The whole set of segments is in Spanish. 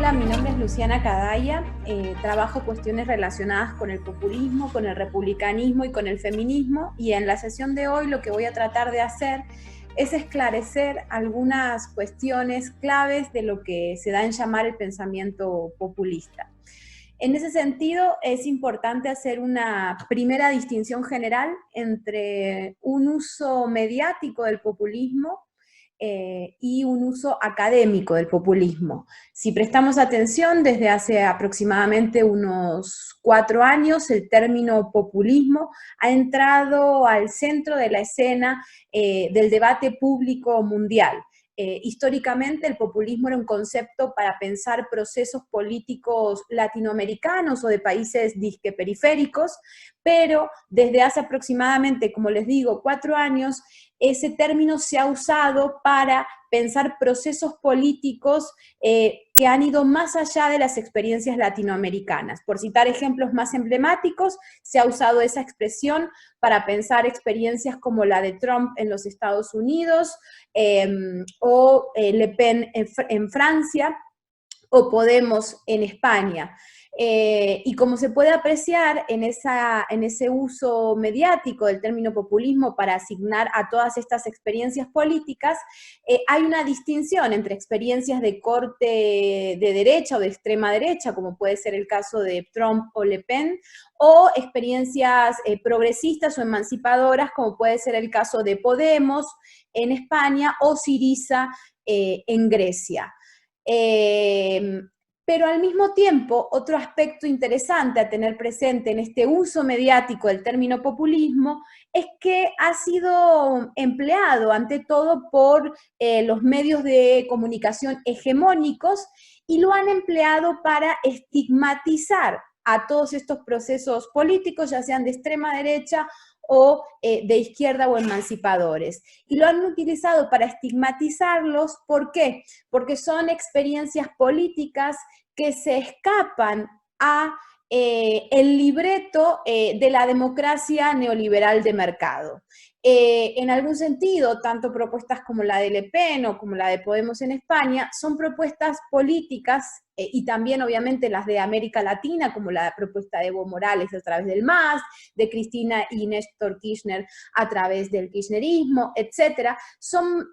Hola, mi nombre es Luciana Cadaya, trabajo cuestiones relacionadas con el populismo, con el republicanismo y con el feminismo, y en la sesión de hoy lo que voy a tratar de hacer es esclarecer algunas cuestiones claves de lo que se da en llamar el pensamiento populista. En ese sentido, es importante hacer una primera distinción general entre un uso mediático del populismo y un uso académico del populismo. Si prestamos atención, desde hace aproximadamente unos 4 años, el término populismo ha entrado al centro de la escena del debate público mundial. Históricamente el populismo era un concepto para pensar procesos políticos latinoamericanos o de países disque periféricos, pero desde hace aproximadamente, como les digo, 4 años, ese término se ha usado para pensar procesos políticos que han ido más allá de las experiencias latinoamericanas. Por citar ejemplos más emblemáticos, se ha usado esa expresión para pensar experiencias como la de Trump en los Estados Unidos, o Le Pen en Francia, o Podemos en España. Y como se puede apreciar en ese uso mediático del término populismo para asignar a todas estas experiencias políticas, hay una distinción entre experiencias de corte de derecha o de extrema derecha, como puede ser el caso de Trump o Le Pen, o experiencias progresistas o emancipadoras, como puede ser el caso de Podemos en España o Syriza en Grecia. Pero al mismo tiempo, otro aspecto interesante a tener presente en este uso mediático del término populismo es que ha sido empleado ante todo por los medios de comunicación hegemónicos y lo han empleado para estigmatizar a todos estos procesos políticos, ya sean de extrema derecha o de izquierda o emancipadores. Y lo han utilizado para estigmatizarlos, ¿por qué? Porque son experiencias políticas que se escapan a el libreto de la democracia neoliberal de mercado. En algún sentido, tanto propuestas como la de Le Pen o como la de Podemos en España son propuestas políticas y también obviamente las de América Latina, como la propuesta de Evo Morales a través del MAS, de Cristina y Néstor Kirchner a través del kirchnerismo, etcétera. Son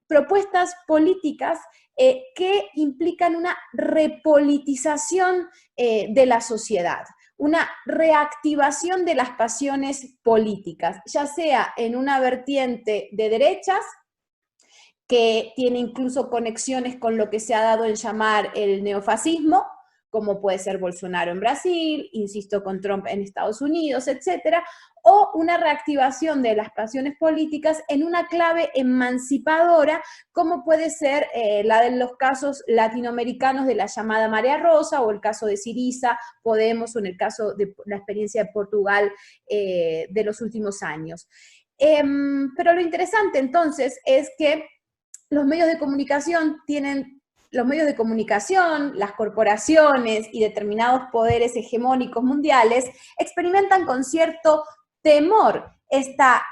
propuestas políticas que implican una repolitización de la sociedad, una reactivación de las pasiones políticas, ya sea en una vertiente de derechas, que tiene incluso conexiones con lo que se ha dado en llamar el neofascismo, como puede ser Bolsonaro en Brasil, insisto, con Trump en Estados Unidos, etcétera, o una reactivación de las pasiones políticas en una clave emancipadora, como puede ser la de los casos latinoamericanos de la llamada Marea Rosa, o el caso de Syriza, Podemos, o en el caso de la experiencia de Portugal de los últimos años. Pero lo interesante entonces es que los medios de comunicación las corporaciones y determinados poderes hegemónicos mundiales experimentan con cierto temor esta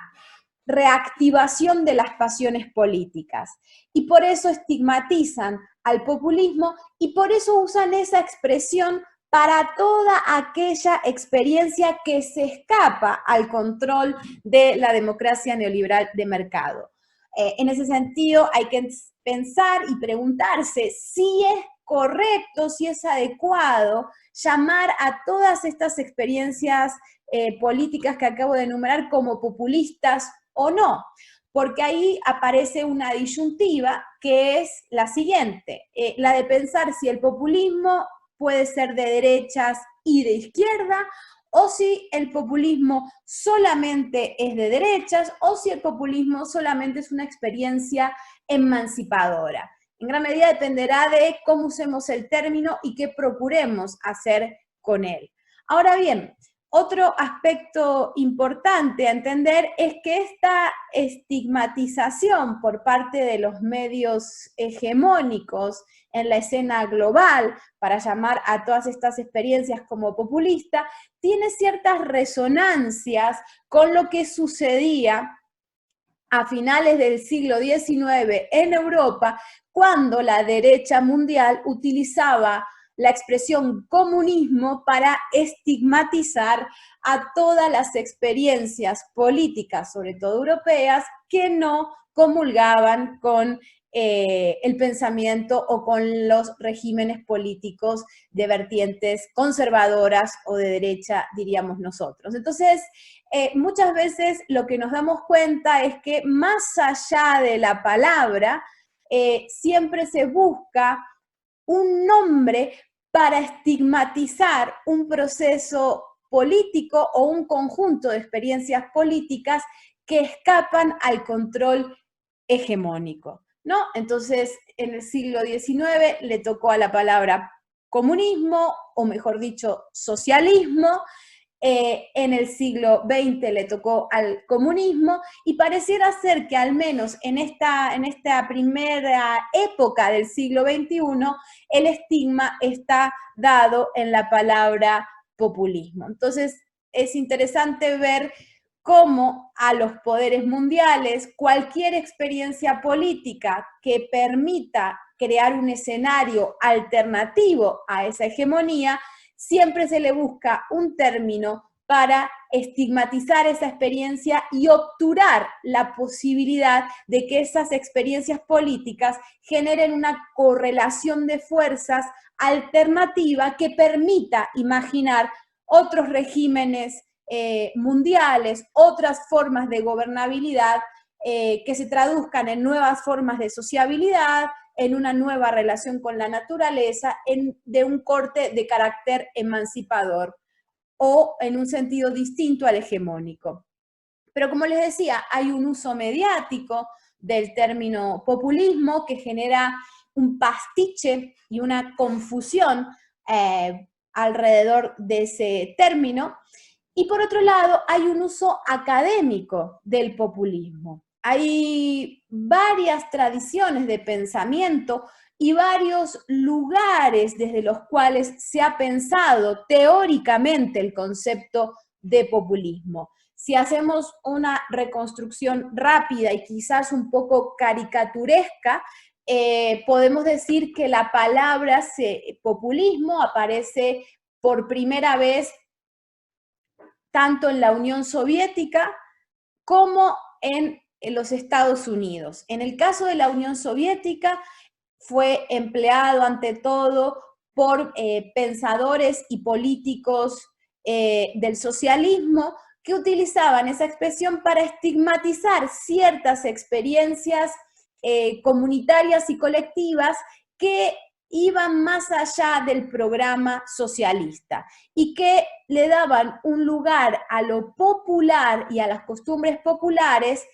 reactivación de las pasiones políticas. Y por eso estigmatizan al populismo y por eso usan esa expresión para toda aquella experiencia que se escapa al control de la democracia neoliberal de mercado. En ese sentido, hay que pensar y preguntarse si es correcto, si es adecuado llamar a todas estas experiencias políticas que acabo de enumerar como populistas o no, porque ahí aparece una disyuntiva que es la siguiente, la de pensar si el populismo puede ser de derechas y de izquierda, o si el populismo solamente es de derechas, o si el populismo solamente es una experiencia emancipadora. En gran medida dependerá de cómo usemos el término y qué procuremos hacer con él. Ahora bien, otro aspecto importante a entender es que esta estigmatización por parte de los medios hegemónicos en la escena global, para llamar a todas estas experiencias como populista, tiene ciertas resonancias con lo que sucedía a finales del siglo XIX en Europa, cuando la derecha mundial utilizaba la expresión comunismo para estigmatizar a todas las experiencias políticas, sobre todo europeas, que no comulgaban con el pensamiento o con los regímenes políticos de vertientes conservadoras o de derecha, diríamos nosotros. Entonces, muchas veces lo que nos damos cuenta es que más allá de la palabra, siempre se busca un nombre para estigmatizar un proceso político o un conjunto de experiencias políticas que escapan al control hegemónico, ¿no? Entonces, en el siglo XIX le tocó a la palabra comunismo, o mejor dicho, socialismo. En el siglo XX le tocó al comunismo, y pareciera ser que al menos en esta primera época del siglo XXI, el estigma está dado en la palabra populismo. Entonces, es interesante ver cómo a los poderes mundiales cualquier experiencia política que permita crear un escenario alternativo a esa hegemonía, siempre se le busca un término para estigmatizar esa experiencia y obturar la posibilidad de que esas experiencias políticas generen una correlación de fuerzas alternativa que permita imaginar otros regímenes mundiales, otras formas de gobernabilidad que se traduzcan en nuevas formas de sociabilidad, en una nueva relación con la naturaleza, de un corte de carácter emancipador o en un sentido distinto al hegemónico. Pero como les decía, hay un uso mediático del término populismo que genera un pastiche y una confusión alrededor de ese término. Y por otro lado, hay un uso académico del populismo. Hay varias tradiciones de pensamiento y varios lugares desde los cuales se ha pensado teóricamente el concepto de populismo. Si hacemos una reconstrucción rápida y quizás un poco caricaturesca, podemos decir que la palabra populismo aparece por primera vez tanto en la Unión Soviética como en los Estados Unidos. En el caso de la Unión Soviética, fue empleado ante todo por pensadores y políticos del socialismo que utilizaban esa expresión para estigmatizar ciertas experiencias comunitarias y colectivas que iban más allá del programa socialista y que le daban un lugar a lo popular y a las costumbres populares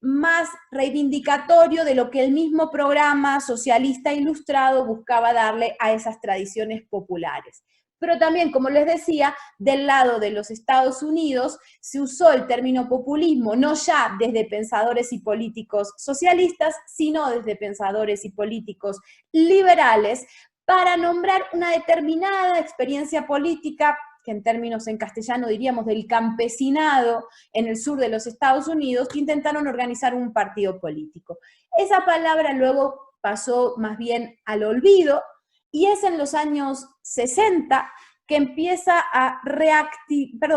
más reivindicatorio de lo que el mismo programa socialista ilustrado buscaba darle a esas tradiciones populares. Pero también, como les decía, del lado de los Estados Unidos se usó el término populismo no ya desde pensadores y políticos socialistas, sino desde pensadores y políticos liberales para nombrar una determinada experiencia política que en términos en castellano diríamos del campesinado en el sur de los Estados Unidos, que intentaron organizar un partido político. Esa palabra luego pasó más bien al olvido, y es en los años 60 que empieza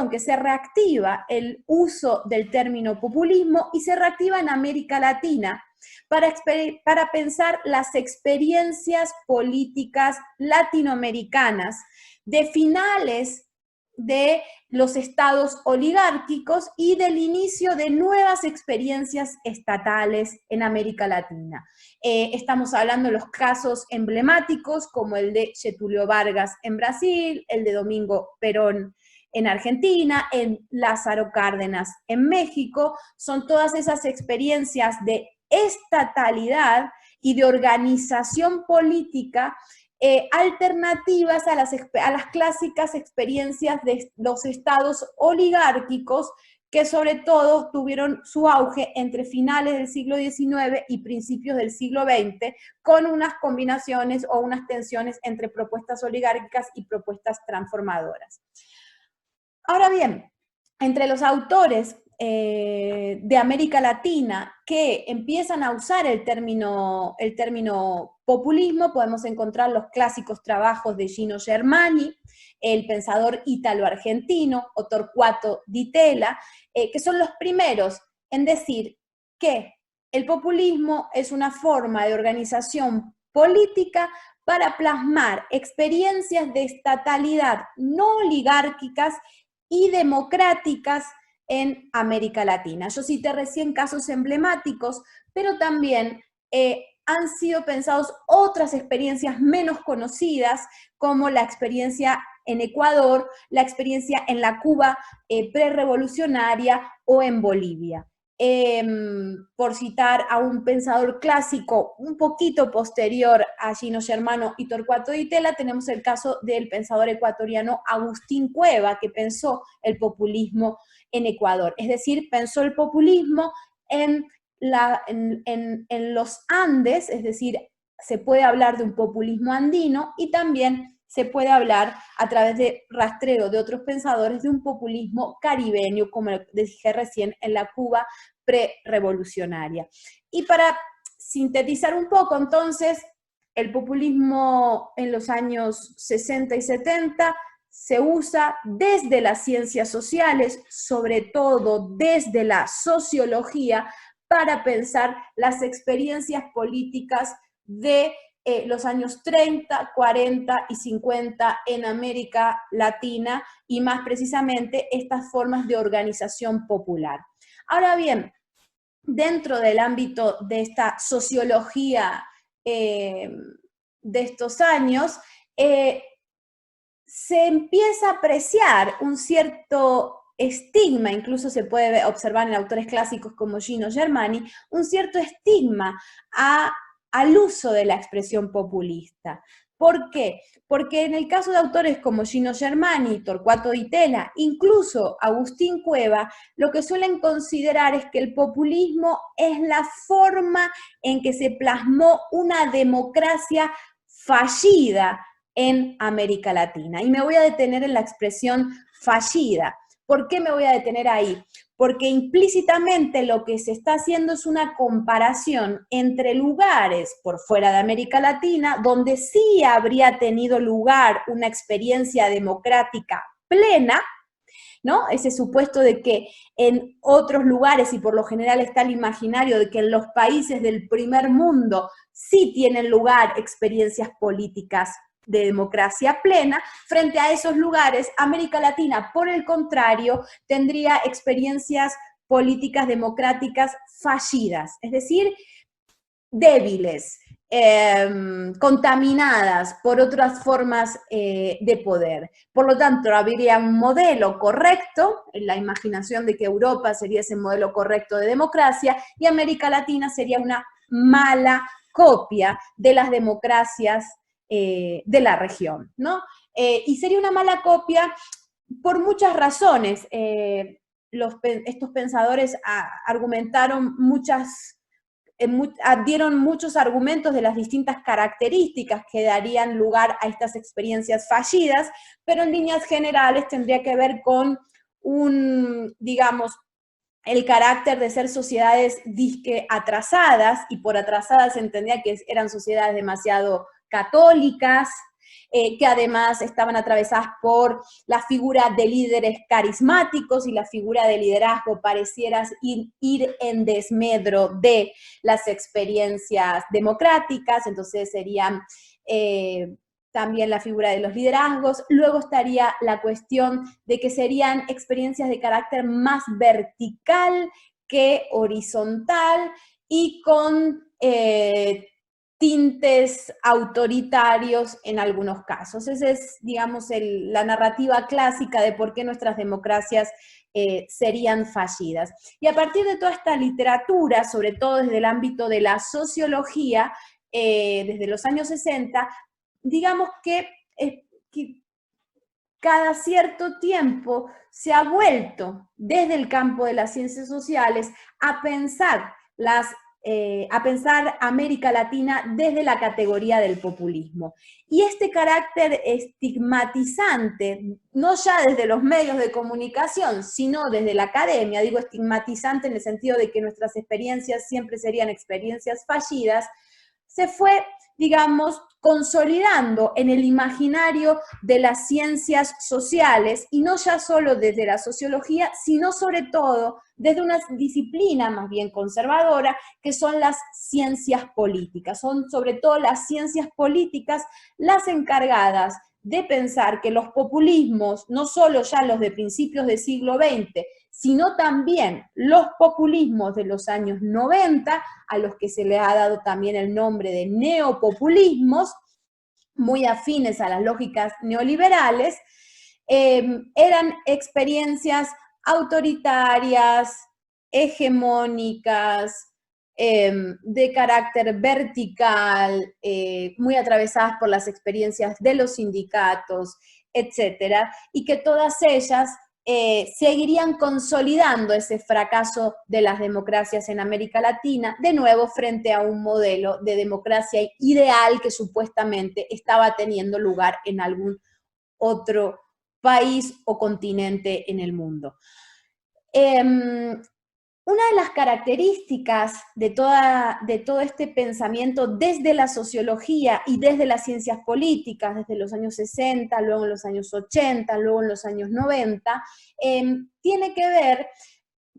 que se reactiva el uso del término populismo y se reactiva en América Latina para pensar las experiencias políticas latinoamericanas de finales de los estados oligárquicos y del inicio de nuevas experiencias estatales en América Latina. Estamos hablando de los casos emblemáticos como el de Getúlio Vargas en Brasil, el de Domingo Perón en Argentina, en Lázaro Cárdenas en México. Son todas esas experiencias de estatalidad y de organización política alternativas a las clásicas experiencias de los estados oligárquicos que sobre todo tuvieron su auge entre finales del siglo XIX y principios del siglo XX, con unas combinaciones o unas tensiones entre propuestas oligárquicas y propuestas transformadoras. Ahora bien, entre los autores de América Latina que empiezan a usar el término populismo, podemos encontrar los clásicos trabajos de Gino Germani, el pensador ítalo-argentino, o Torquato Di Tella, que son los primeros en decir que el populismo es una forma de organización política para plasmar experiencias de estatalidad no oligárquicas y democráticas en América Latina. Yo cité recién casos emblemáticos, pero también han sido pensados otras experiencias menos conocidas, como la experiencia en Ecuador, la experiencia en la Cuba prerevolucionaria o en Bolivia. Por citar a un pensador clásico un poquito posterior a Gino Germano y Torquato Di Tella, tenemos el caso del pensador ecuatoriano Agustín Cueva, que pensó el populismo en Ecuador. Es decir, pensó el populismo en los Andes, es decir, se puede hablar de un populismo andino y también se puede hablar a través de rastreo de otros pensadores de un populismo caribeño, como dije recién, en la Cuba prerevolucionaria. Y para sintetizar un poco, entonces, el populismo en los años 60 y 70 se usa desde las ciencias sociales, sobre todo desde la sociología, para pensar las experiencias políticas de los años 30, 40 y 50 en América Latina y más precisamente estas formas de organización popular. Ahora bien, dentro del ámbito de esta sociología de estos años, se empieza a apreciar un cierto estigma, incluso se puede observar en autores clásicos como Gino Germani, un cierto estigma al uso de la expresión populista. ¿Por qué? Porque en el caso de autores como Gino Germani, Torquato Di Tella, incluso Agustín Cueva, lo que suelen considerar es que el populismo es la forma en que se plasmó una democracia fallida en América Latina. Y me voy a detener en la expresión fallida. ¿Por qué me voy a detener ahí? Porque implícitamente lo que se está haciendo es una comparación entre lugares por fuera de América Latina, donde sí habría tenido lugar una experiencia democrática plena, ¿no? Ese supuesto de que en otros lugares, y por lo general está el imaginario de que en los países del primer mundo sí tienen lugar experiencias políticas de democracia plena, frente a esos lugares, América Latina, por el contrario, tendría experiencias políticas democráticas fallidas, es decir, débiles, contaminadas por otras formas de poder. Por lo tanto, habría un modelo correcto, en la imaginación de que Europa sería ese modelo correcto de democracia, y América Latina sería una mala copia de las democracias de la región, ¿no? Y sería una mala copia por muchas razones. Estos pensadores argumentaron dieron muchos argumentos de las distintas características que darían lugar a estas experiencias fallidas, pero en líneas generales tendría que ver con digamos, el carácter de ser sociedades disque atrasadas, y por atrasadas se entendía que eran sociedades demasiado católicas, que además estaban atravesadas por la figura de líderes carismáticos, y la figura de liderazgo pareciera ir en desmedro de las experiencias democráticas. Entonces serían también la figura de los liderazgos. Luego estaría la cuestión de que serían experiencias de carácter más vertical que horizontal, y con tintes autoritarios en algunos casos. Esa es, digamos, la narrativa clásica de por qué nuestras democracias serían fallidas. Y a partir de toda esta literatura, sobre todo desde el ámbito de la sociología, desde los años 60, digamos que cada cierto tiempo se ha vuelto desde el campo de las ciencias sociales a pensar las a pensar América Latina desde la categoría del populismo. Y este carácter estigmatizante, no ya desde los medios de comunicación, sino desde la academia, digo estigmatizante en el sentido de que nuestras experiencias siempre serían experiencias fallidas, se fue, digamos, consolidando en el imaginario de las ciencias sociales, y no ya solo desde la sociología, sino sobre todo desde una disciplina más bien conservadora, que son las ciencias políticas. Son sobre todo las ciencias políticas las encargadas de pensar que los populismos, no solo ya los de principios del siglo XX, sino también los populismos de los años 90, a los que se le ha dado también el nombre de neopopulismos, muy afines a las lógicas neoliberales, eran experiencias autoritarias, hegemónicas, de carácter vertical, muy atravesadas por las experiencias de los sindicatos, etcétera, y que todas ellas seguirían consolidando ese fracaso de las democracias en América Latina, de nuevo frente a un modelo de democracia ideal que supuestamente estaba teniendo lugar en algún otro país o continente en el mundo. Una de las características de todo este pensamiento desde la sociología y desde las ciencias políticas, desde los años 60, luego en los años 80, luego en los años 90, tiene que ver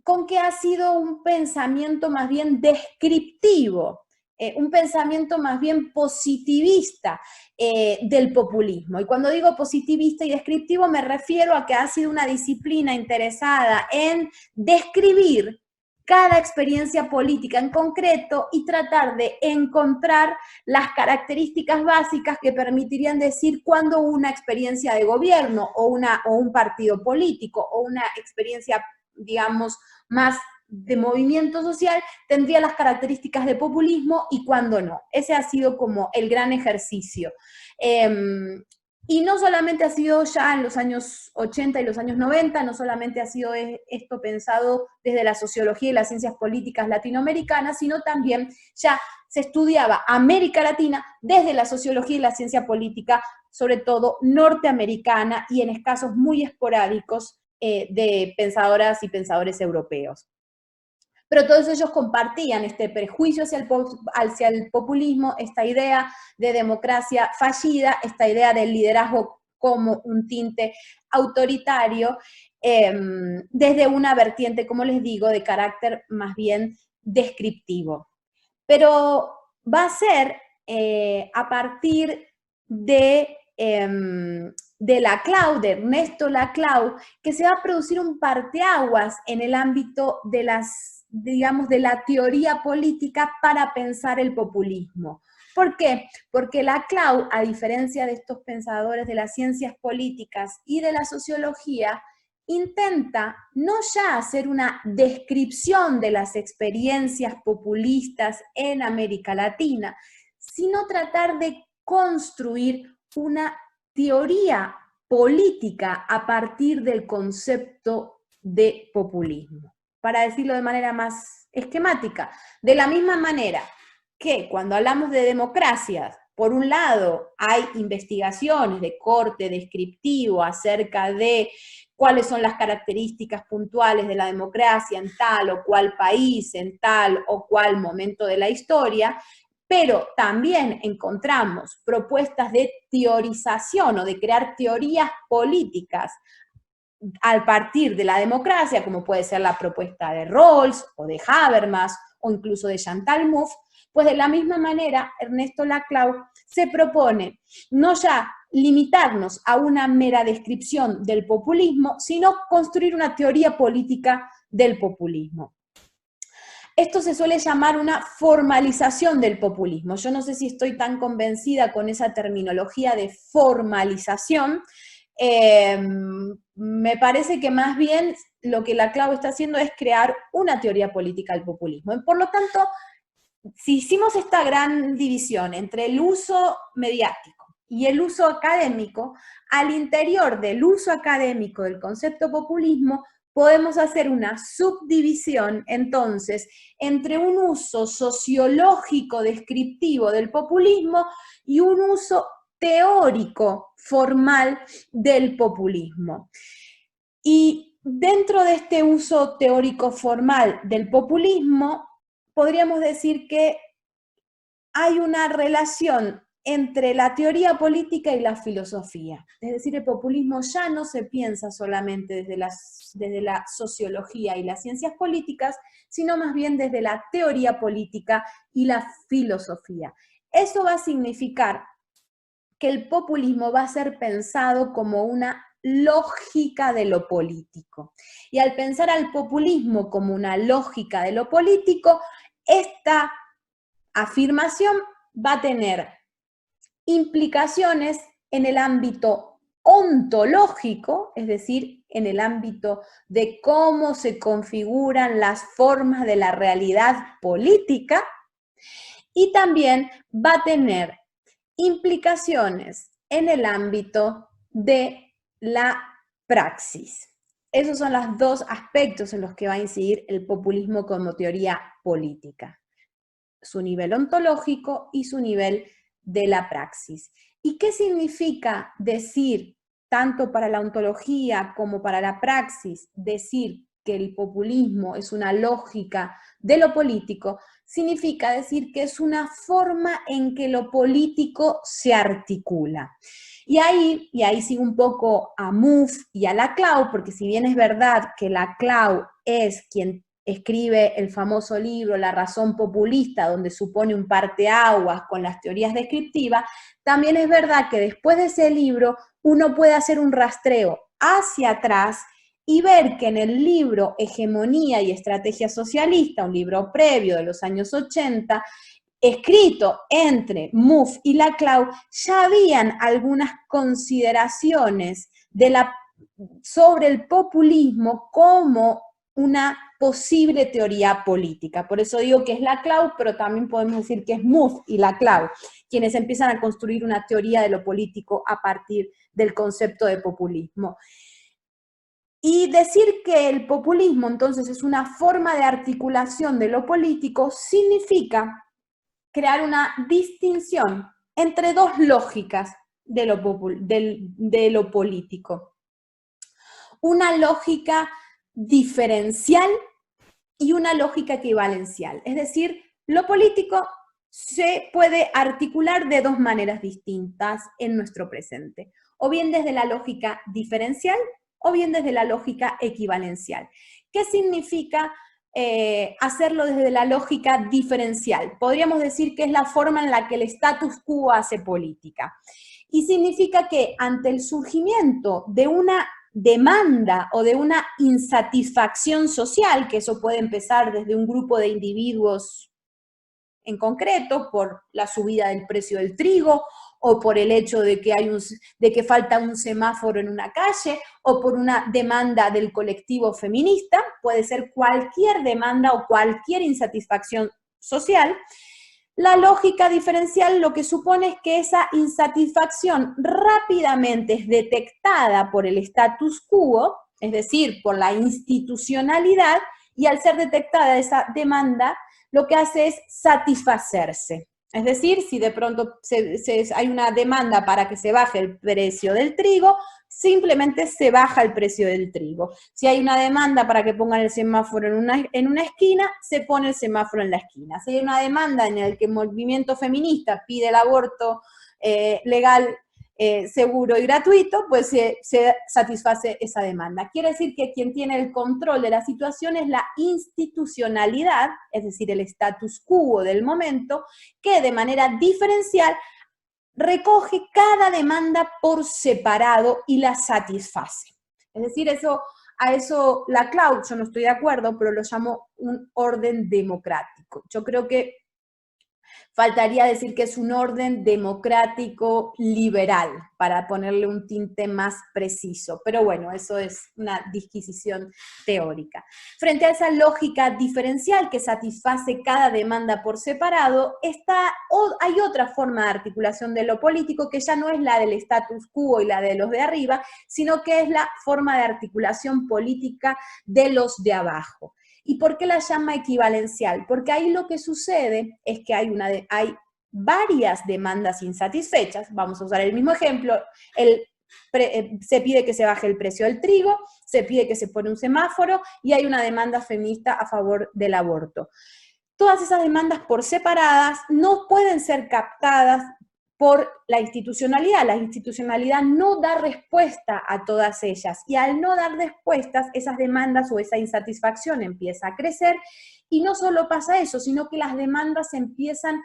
con que ha sido un pensamiento más bien descriptivo, un pensamiento más bien positivista del populismo. Y cuando digo positivista y descriptivo me refiero a que ha sido una disciplina interesada en describir cada experiencia política en concreto y tratar de encontrar las características básicas que permitirían decir cuándo una experiencia de gobierno o un partido político o una experiencia, digamos, más de movimiento social tendría las características de populismo y cuándo no. Ese ha sido como el gran ejercicio. Y no solamente ha sido ya en los años 80 y los años 90, no solamente ha sido esto pensado desde la sociología y las ciencias políticas latinoamericanas, sino también ya se estudiaba América Latina desde la sociología y la ciencia política, sobre todo norteamericana y en casos muy esporádicos de pensadoras y pensadores europeos. Pero todos ellos compartían este prejuicio hacia el populismo, esta idea de democracia fallida, esta idea del liderazgo como un tinte autoritario, desde una vertiente, como les digo, de carácter más bien descriptivo. Pero va a ser a partir de Laclau, de Ernesto Laclau, que se va a producir un parteaguas en el ámbito de de la teoría política para pensar el populismo. ¿Por qué? Porque Laclau, a diferencia de estos pensadores de las ciencias políticas y de la sociología, intenta no ya hacer una descripción de las experiencias populistas en América Latina, sino tratar de construir una teoría política a partir del concepto de populismo. Para decirlo de manera más esquemática, de la misma manera que cuando hablamos de democracias, por un lado hay investigaciones de corte descriptivo acerca de cuáles son las características puntuales de la democracia en tal o cual país, en tal o cual momento de la historia, pero también encontramos propuestas de teorización o de crear teorías políticas a partir de la democracia, como puede ser la propuesta de Rawls o de Habermas o incluso de Chantal Mouffe, pues de la misma manera Ernesto Laclau se propone no ya limitarnos a una mera descripción del populismo, sino construir una teoría política del populismo. Esto se suele llamar una formalización del populismo. Yo no sé si estoy tan convencida con esa terminología de formalización. Me parece que más bien lo que Laclau está haciendo es crear una teoría política del populismo. Por lo tanto, si hicimos esta gran división entre el uso mediático y el uso académico, al interior del uso académico del concepto populismo podemos hacer una subdivisión entonces entre un uso sociológico descriptivo del populismo y un uso teórico formal del populismo. Y dentro de este uso teórico formal del populismo, podríamos decir que hay una relación entre la teoría política y la filosofía. Es decir, el populismo ya no se piensa solamente desde la sociología y las ciencias políticas, sino más bien desde la teoría política y la filosofía. Eso va a significar que el populismo va a ser pensado como una lógica de lo político. Y al pensar al populismo como una lógica de lo político, esta afirmación va a tener implicaciones en el ámbito ontológico, es decir, en el ámbito de cómo se configuran las formas de la realidad política, y también va a tener implicaciones en el ámbito de la praxis. Esos son los dos aspectos en los que va a incidir el populismo como teoría política: su nivel ontológico y su nivel de la praxis. ¿Y qué significa decir, tanto para la ontología como para la praxis, decir que el populismo es una lógica de lo político? Significa decir que es una forma en que lo político se articula. Y ahí sigo un poco a Mouffe y a Laclau, porque si bien es verdad que Laclau es quien escribe el famoso libro La razón populista, donde supone un parteaguas con las teorías descriptivas, también es verdad que después de ese libro uno puede hacer un rastreo hacia atrás y ver que en el libro Hegemonía y Estrategia Socialista, un libro previo de los años 80, escrito entre Mouffe y Laclau, ya habían algunas consideraciones sobre el populismo como una posible teoría política. Por eso digo que es Laclau, pero también podemos decir que es Mouffe y Laclau quienes empiezan a construir una teoría de lo político a partir del concepto de populismo. Y decir que el populismo entonces es una forma de articulación de lo político significa crear una distinción entre dos lógicas de lo político. Una lógica diferencial y una lógica equivalencial. Es decir, lo político se puede articular de dos maneras distintas en nuestro presente, o bien desde la lógica diferencial o bien desde la lógica equivalencial. ¿Qué significa hacerlo desde la lógica diferencial? Podríamos decir que es la forma en la que el status quo hace política. Y significa que ante el surgimiento de una demanda o de una insatisfacción social, que eso puede empezar desde un grupo de individuos en concreto, por la subida del precio del trigo, o por el hecho de que falta un semáforo en una calle, o por una demanda del colectivo feminista, puede ser cualquier demanda o cualquier insatisfacción social. La lógica diferencial lo que supone es que esa insatisfacción rápidamente es detectada por el status quo, es decir, por la institucionalidad, y al ser detectada esa demanda, lo que hace es satisfacerse. Es decir, si de pronto hay una demanda para que se baje el precio del trigo, simplemente se baja el precio del trigo. Si hay una demanda para que pongan el semáforo en una esquina, se pone el semáforo en la esquina. Si hay una demanda en la que el movimiento feminista pide el aborto legal, seguro y gratuito, pues se satisface esa demanda. Quiere decir que quien tiene el control de la situación es la institucionalidad, es decir, el status quo del momento, que de manera diferencial recoge cada demanda por separado y la satisface. Es decir, a eso Laclau, yo no estoy de acuerdo, pero lo llamo un orden democrático. Yo creo que Faltaría decir que es un orden democrático liberal, para ponerle un tinte más preciso. Pero bueno, eso es una disquisición teórica. Frente a esa lógica diferencial que satisface cada demanda por separado, hay otra forma de articulación de lo político que ya no es la del status quo y la de los de arriba, sino que es la forma de articulación política de los de abajo. ¿Y por qué la llama equivalencial? Porque ahí lo que sucede es que hay varias demandas insatisfechas. Vamos a usar el mismo ejemplo. Se pide que se baje el precio del trigo, se pide que se pone un semáforo y hay una demanda feminista a favor del aborto. Todas esas demandas por separadas no pueden ser captadas por la institucionalidad. La institucionalidad no da respuesta a todas ellas, y al no dar respuestas, esas demandas o esa insatisfacción empieza a crecer, y no solo pasa eso, sino que las demandas se empiezan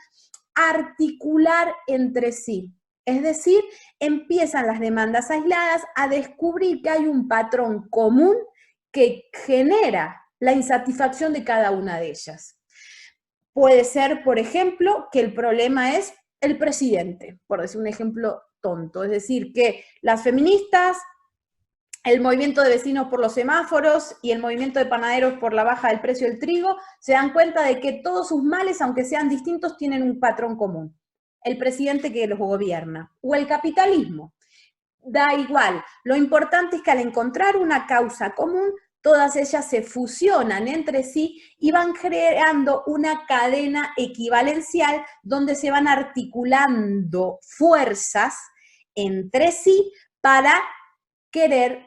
a articular entre sí. Es decir, empiezan las demandas aisladas a descubrir que hay un patrón común que genera la insatisfacción de cada una de ellas. Puede ser, por ejemplo, que el problema es el presidente, por decir un ejemplo tonto. Es decir, que las feministas, el movimiento de vecinos por los semáforos y el movimiento de panaderos por la baja del precio del trigo se dan cuenta de que todos sus males, aunque sean distintos, tienen un patrón común. El presidente que los gobierna, o el capitalismo. Da igual. Lo importante es que al encontrar una causa común, todas ellas se fusionan entre sí y van creando una cadena equivalencial donde se van articulando fuerzas entre sí para querer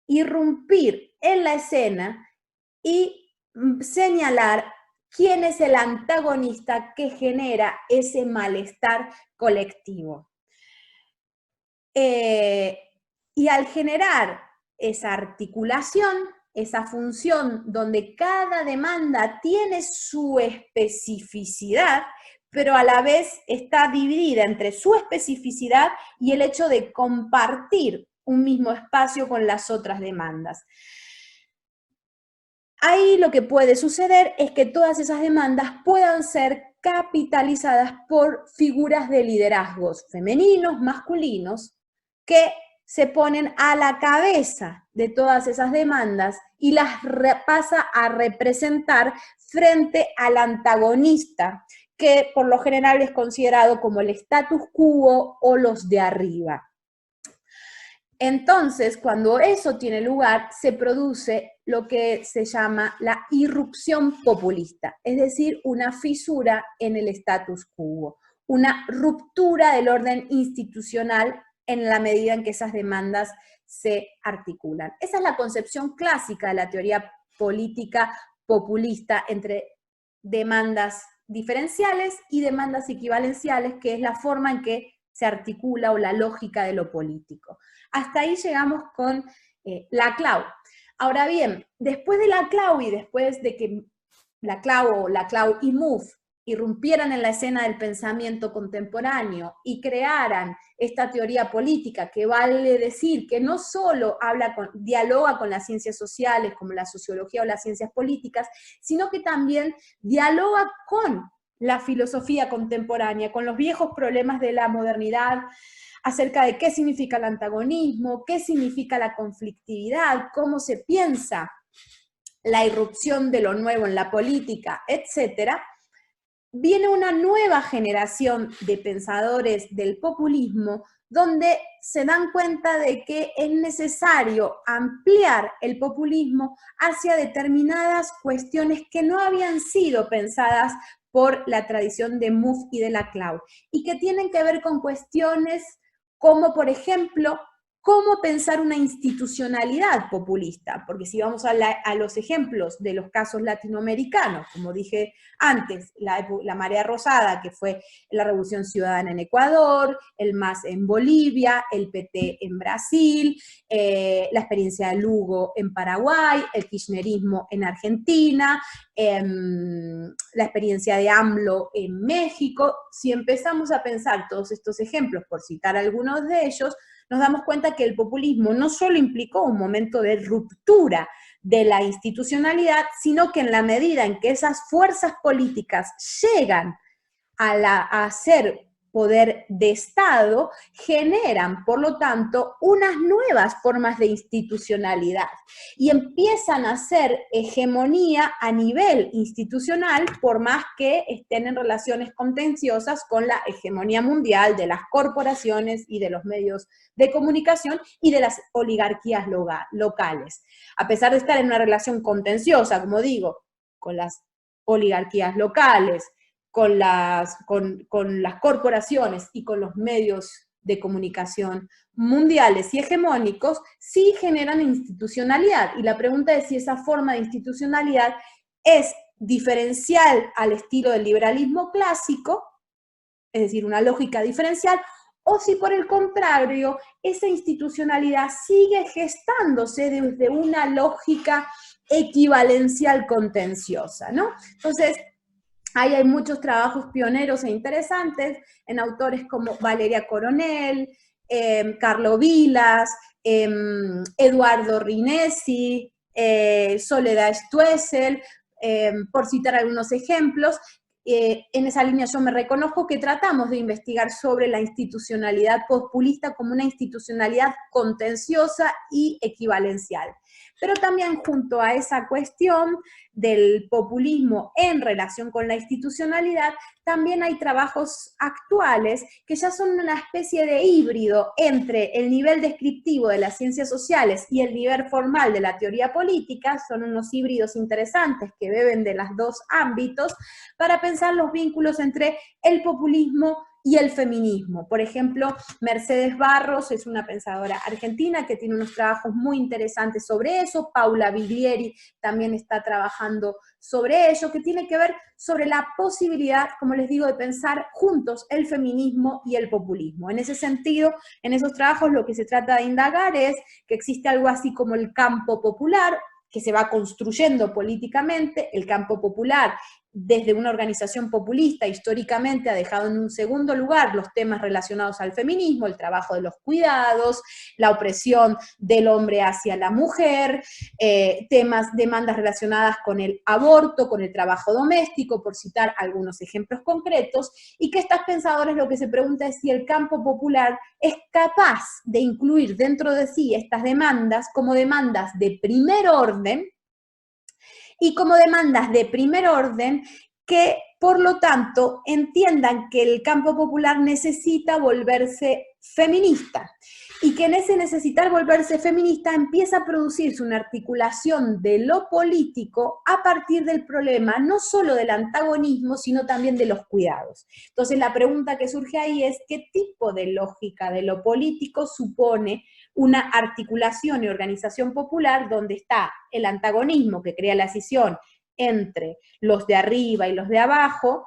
irrumpir en la escena y señalar quién es el antagonista que genera ese malestar colectivo. Y al generar esa articulación, esa función donde cada demanda tiene su especificidad, pero a la vez está dividida entre su especificidad y el hecho de compartir un mismo espacio con las otras demandas. Ahí lo que puede suceder es que todas esas demandas puedan ser capitalizadas por figuras de liderazgos femeninos, masculinos, que se ponen a la cabeza de todas esas demandas y las pasa a representar frente al antagonista, que por lo general es considerado como el status quo o los de arriba. Entonces, cuando eso tiene lugar, se produce lo que se llama la irrupción populista, es decir, una fisura en el status quo, una ruptura del orden institucional en la medida en que esas demandas se articulan. Esa es la concepción clásica de la teoría política populista entre demandas diferenciales y demandas equivalenciales, que es la forma en que se articula o la lógica de lo político. Hasta ahí llegamos con Laclau. Ahora bien, después de Laclau y después de que Laclau y Mouffe irrumpieran en la escena del pensamiento contemporáneo y crearan esta teoría política, que vale decir que no solo dialoga con las ciencias sociales como la sociología o las ciencias políticas, sino que también dialoga con la filosofía contemporánea, con los viejos problemas de la modernidad, acerca de qué significa el antagonismo, qué significa la conflictividad, cómo se piensa la irrupción de lo nuevo en la política, etcétera. Viene una nueva generación de pensadores del populismo donde se dan cuenta de que es necesario ampliar el populismo hacia determinadas cuestiones que no habían sido pensadas por la tradición de Mouffe y de Laclau, y que tienen que ver con cuestiones como, por ejemplo, cómo pensar una institucionalidad populista, porque si vamos a los ejemplos de los casos latinoamericanos, como dije antes, la marea rosada, que fue la Revolución Ciudadana en Ecuador, el MAS en Bolivia, el PT en Brasil, la experiencia de Lugo en Paraguay, el kirchnerismo en Argentina, la experiencia de AMLO en México. Si empezamos a pensar todos estos ejemplos, por citar algunos de ellos, nos damos cuenta que el populismo no solo implicó un momento de ruptura de la institucionalidad, sino que en la medida en que esas fuerzas políticas llegan a ser poder de Estado, generan, por lo tanto, unas nuevas formas de institucionalidad y empiezan a hacer hegemonía a nivel institucional, por más que estén en relaciones contenciosas con la hegemonía mundial de las corporaciones y de los medios de comunicación y de las oligarquías locales. A pesar de estar en una relación contenciosa, como digo, con las oligarquías locales, con las corporaciones y con los medios de comunicación mundiales y hegemónicos, sí generan institucionalidad. Y la pregunta es si esa forma de institucionalidad es diferencial al estilo del liberalismo clásico, es decir, una lógica diferencial, o si por el contrario, esa institucionalidad sigue gestándose desde una lógica equivalencial contenciosa, ¿no? Entonces, ahí hay muchos trabajos pioneros e interesantes en autores como Valeria Coronel, Carlo Vilas, Eduardo Rinesi, Soledad Stoessel, por citar algunos ejemplos. En esa línea yo me reconozco que tratamos de investigar sobre la institucionalidad populista como una institucionalidad contenciosa y equivalencial. Pero también junto a esa cuestión del populismo en relación con la institucionalidad, también hay trabajos actuales que ya son una especie de híbrido entre el nivel descriptivo de las ciencias sociales y el nivel formal de la teoría política, son unos híbridos interesantes que beben de los dos ámbitos, para pensar los vínculos entre el populismo y el feminismo. Por ejemplo, Mercedes Barros es una pensadora argentina que tiene unos trabajos muy interesantes sobre eso, Paula Biglieri también está trabajando sobre ello, que tiene que ver sobre la posibilidad, como les digo, de pensar juntos el feminismo y el populismo. En ese sentido, en esos trabajos lo que se trata de indagar es que existe algo así como el campo popular, que se va construyendo políticamente, el campo popular desde una organización populista históricamente ha dejado en un segundo lugar los temas relacionados al feminismo, el trabajo de los cuidados, la opresión del hombre hacia la mujer, demandas relacionadas con el aborto, con el trabajo doméstico, por citar algunos ejemplos concretos, y que estas pensadoras lo que se pregunta es si el campo popular es capaz de incluir dentro de sí estas demandas como demandas de primer orden, y como demandas de primer orden que, por lo tanto, entiendan que el campo popular necesita volverse feminista y que en ese necesitar volverse feminista empieza a producirse una articulación de lo político a partir del problema no solo del antagonismo, sino también de los cuidados. Entonces la pregunta que surge ahí es ¿qué tipo de lógica de lo político supone una articulación y organización popular donde está el antagonismo que crea la escisión entre los de arriba y los de abajo,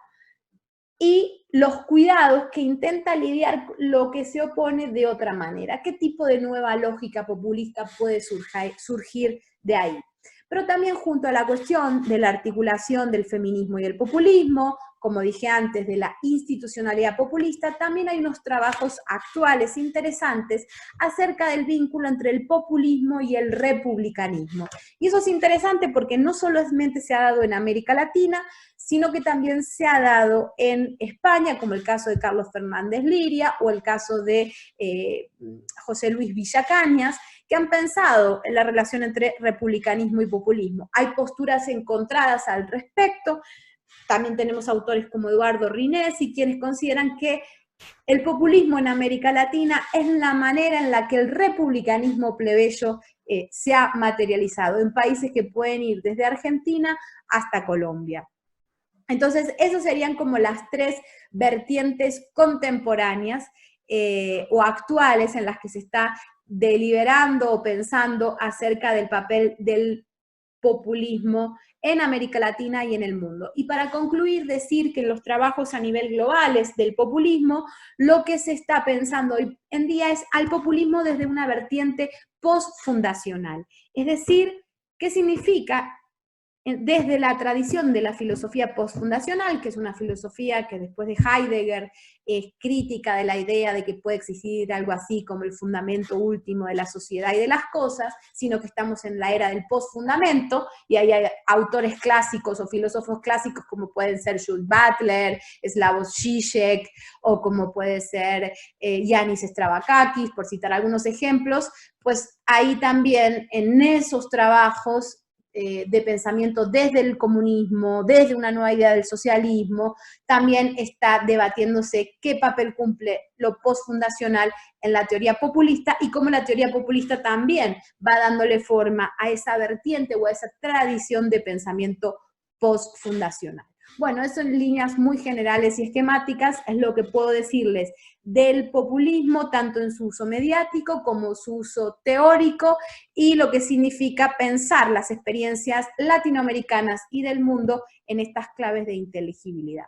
y los cuidados que intenta lidiar lo que se opone de otra manera? ¿Qué tipo de nueva lógica populista puede surgir de ahí? Pero también junto a la cuestión de la articulación del feminismo y el populismo, como dije antes, de la institucionalidad populista, también hay unos trabajos actuales interesantes acerca del vínculo entre el populismo y el republicanismo. Y eso es interesante porque no solamente se ha dado en América Latina, sino que también se ha dado en España, como el caso de Carlos Fernández Liria o el caso de José Luis Villacañas, que han pensado en la relación entre republicanismo y populismo. Hay posturas encontradas al respecto. También tenemos autores como Eduardo Rinesi, quienes consideran que el populismo en América Latina es la manera en la que el republicanismo plebeyo se ha materializado en países que pueden ir desde Argentina hasta Colombia. Entonces, esas serían como las tres vertientes contemporáneas o actuales en las que se está deliberando o pensando acerca del papel del populismo en América Latina y en el mundo. Y para concluir, decir que en los trabajos a nivel globales del populismo, lo que se está pensando hoy en día es al populismo desde una vertiente postfundacional. Es decir, ¿qué significa desde la tradición de la filosofía postfundacional, que es una filosofía que después de Heidegger es crítica de la idea de que puede existir algo así como el fundamento último de la sociedad y de las cosas, sino que estamos en la era del postfundamento, y ahí hay autores clásicos o filósofos clásicos como pueden ser Jules Butler, Slavoj Žižek, o como puede ser Yanis Stavrakakis, por citar algunos ejemplos. Pues ahí también en esos trabajos de pensamiento desde el comunismo, desde una nueva idea del socialismo, también está debatiéndose qué papel cumple lo postfundacional en la teoría populista y cómo la teoría populista también va dándole forma a esa vertiente o a esa tradición de pensamiento postfundacional. Bueno, eso en líneas muy generales y esquemáticas es lo que puedo decirles del populismo, tanto en su uso mediático como su uso teórico, y lo que significa pensar las experiencias latinoamericanas y del mundo en estas claves de inteligibilidad.